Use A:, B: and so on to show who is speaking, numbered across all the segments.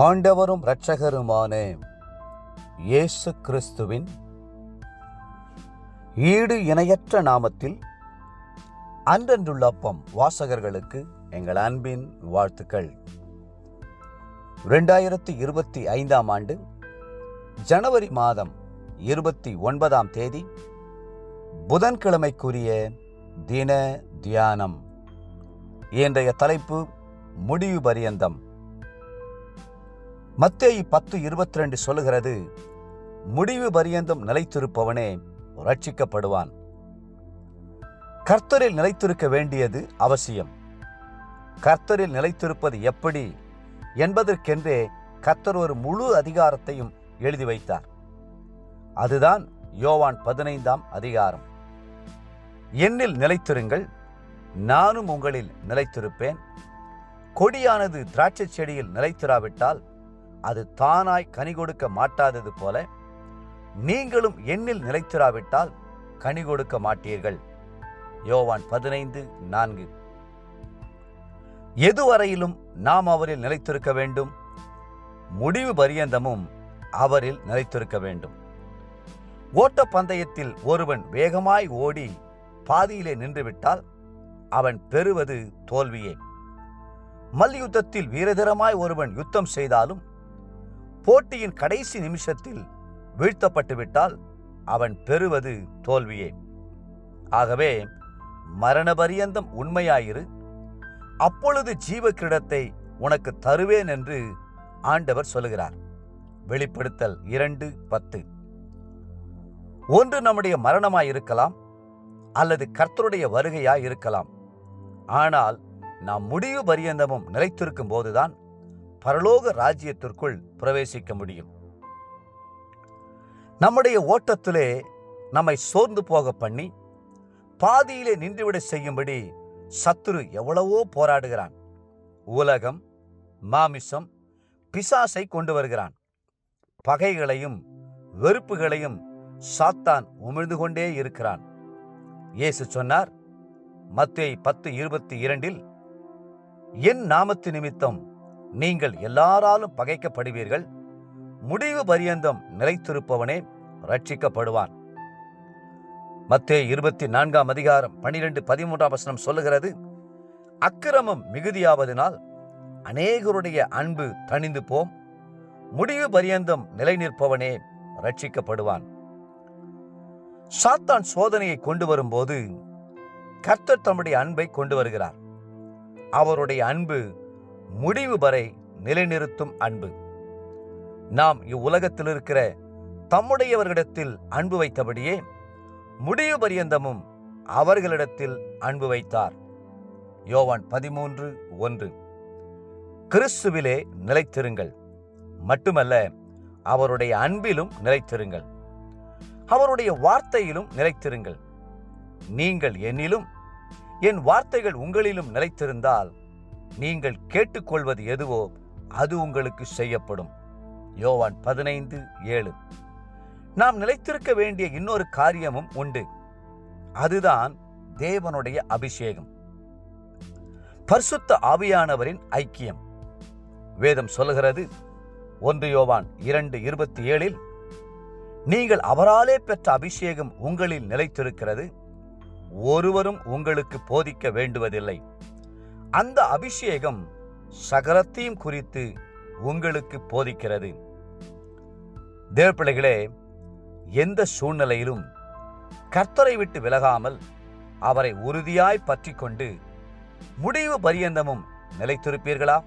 A: ஆண்டவரும் இரட்சகருமான இயேசு கிறிஸ்துவின் ஈடு இணையற்ற நாமத்தில் அன்றன்றுள்ள அப்பம் வாசகர்களுக்கு எங்கள் அன்பின் வாழ்த்துக்கள். 2025 ஆண்டு ஜனவரி மாதம் 29ஆம் தேதி புதன்கிழமைக்குரிய தின தியானம். இன்றைய தலைப்பு முடிவு பரியந்தம். மத்தேயு 10:22 சொல்லுகிறது, முடிவு பரியந்தம் நிலைத்திருப்பவனே ரட்சிக்கப்படுவான். கர்த்தரில் நிலைத்திருக்க வேண்டியது அவசியம். கர்த்தரில் நிலைத்திருப்பது எப்படி என்பதற்கென்றே கர்த்தர் ஒரு முழு அதிகாரத்தையும் எழுதி வைத்தார். அதுதான் யோவான் 15ஆம் அதிகாரம். என்னில் நிலைத்திருங்கள், நானும் உங்களில் நிலைத்திருப்பேன். கொடியானது திராட்சை செடியில் நிலைத்திராவிட்டால் அது தானாய் கனி கொடுக்க மாட்டாதது போல நீங்களும் என்னில் நிலைத்திராவிட்டால் கனி கொடுக்க மாட்டீர்கள். யோவான் 15:4. எதுவரையிலும் நாம் அவரில் நிலைத்திருக்க வேண்டும்? முடிவு பரியந்தமும் அவரில் நிலைத்திருக்க வேண்டும். ஓட்ட பந்தயத்தில் ஒருவன் வேகமாய் ஓடி பாதியிலே நின்றுவிட்டால் அவன் பெறுவது தோல்வியே. மல்யுத்தத்தில் வீரதீரமாய் ஒருவன் யுத்தம் செய்தாலும் போட்டியின் கடைசி நிமிஷத்தில் வீழ்த்தப்பட்டுவிட்டால் அவன் பெறுவது தோல்வியே. ஆகவே மரண பரியந்தம் உண்மையாயிரு, அப்பொழுது ஜீவ கிரீடத்தை உனக்கு தருவேன் என்று ஆண்டவர் சொல்லுகிறார். வெளிப்படுத்தல் 2:10. ஒன்று நம்முடைய மரணமாயிருக்கலாம், அல்லது கர்த்தருடைய வருகையாய் இருக்கலாம். ஆனால் நாம் முடிவு பரியந்தமும் நிலைத்திருக்கும் போதுதான் பரலோக ராஜ்யத்திற்குள் பிரவேசிக்க முடியும். நம்முடைய ஓட்டத்திலே நம்மை சோர்ந்து போக பண்ணி பாதியிலே நின்றுவிட செய்யும்படி சத்துரு எவ்வளவோ போராடுகிறான். உலகம், மாமிசம், பிசாசை கொண்டு வருகிறான். பகைகளையும் வெறுப்புகளையும் சாத்தான் உமிழ்ந்து கொண்டே இருக்கிறான். இயேசு சொன்னார், மத்தேயு 10:22, என் நாமத்து நிமித்தம் நீங்கள் எல்லாராலும் பகைக்கப்படுவீர்கள், முடிவு பரியந்தம் நிலைத்திருப்பவனே ரட்சிக்கப்படுவான். மத்தேயு 24ஆம் அதிகாரம் 12-13 சொல்லுகிறது, அக்கிரமம் மிகுதியாவதினால் அநேகருடைய அன்பு தணிந்து போம், முடிவு பரியந்தம் நிலை நிற்பவனே ரட்சிக்கப்படுவான். சாத்தான் சோதனையை கொண்டு வரும்போது கர்த்தர் தம்முடைய அன்பை கொண்டு வருகிறார். அவருடைய அன்பு முடிவு வரை நிலைநிறுத்தும் அன்பு. நாம் இவ்வுலகத்தில் இருக்கிற தம்முடையவர்களிடத்தில் அன்பு வைத்தபடியே முடிவு பரியந்தமும் அவர்களிடத்தில் அன்பு வைத்தார். யோவான் 13:1. கிறிஸ்துவிலே நிலைத்திருங்கள், மட்டுமல்ல அவருடைய அன்பிலும் நிலைத்திருங்கள், அவருடைய வார்த்தையிலும் நிலைத்திருங்கள். நீங்கள் என்னிலும் என் வார்த்தைகள் உங்களிலும் நிலைத்திருந்தால் நீங்கள் கேட்டுக்கொள்வது எதுவோ அது உங்களுக்கு செய்யப்படும். யோவான் 15:7. நாம் நிலைத்திருக்க வேண்டிய இன்னொரு காரியமும் உண்டு. அதுதான் தேவனுடைய அபிஷேகம், பரிசுத்த ஆவியானவரின் ஐக்கியம். வேதம் சொல்லுகிறது, 1 யோவான் 2:27, நீங்கள் அவராலே பெற்ற அபிஷேகம் உங்களில் நிலைத்திருக்கிறது, ஒருவரும் உங்களுக்கு போதிக்க வேண்டுவதில்லை. அந்த அபிஷேகம் சகலத்தையும் குறித்து உங்களுக்கு போதிக்கிறது. தேவப்பிள்ளைகளே, எந்த சூழ்நிலையிலும் கர்த்தரை விட்டு விலகாமல் அவரை உறுதியாய் பற்றி கொண்டு முடிவு பரியந்தமும் நிலைத்திருப்பீர்களா?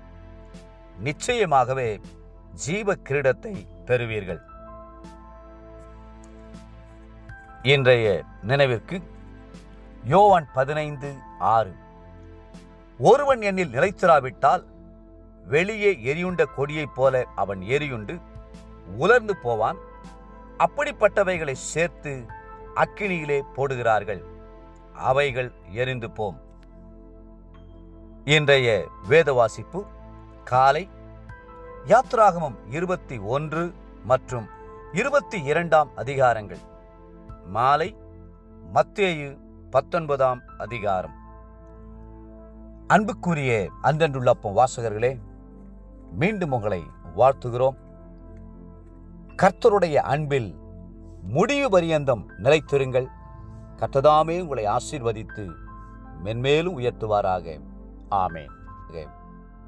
A: நிச்சயமாகவே ஜீவ கிரீடத்தை பெறுவீர்கள். இன்றைய நினைவிற்கு யோவான் 15:6. ஒருவன் என்னில் நிலைத்திராவிட்டால் வெளியே எரியுண்ட கொடியைப் போல அவன் எரியுண்டு உலர்ந்து போவான். அப்படிப்பட்டவைகளை சேர்த்து அக்கினியிலே போடுகிறார்கள், அவைகள் எரிந்து போம். இன்றைய வேத வாசிப்பு காலை யாத்ராகமம் 21 மற்றும் 22ஆம் அதிகாரங்கள், மாலை மத்தேயு 19ஆம் அதிகாரம். அன்புக்குரிய அன்றன்றுள்ள அப்பம் வாசகர்களே, மீண்டும் உங்களை வாழ்த்துகிறோம். கர்த்தருடைய அன்பில் முடிவு பரியந்தம் நிலைத்திருங்கள். கர்த்ததாமே உங்களை ஆசீர்வதித்து மென்மேலும் உயர்த்துவாராக. ஆமென்.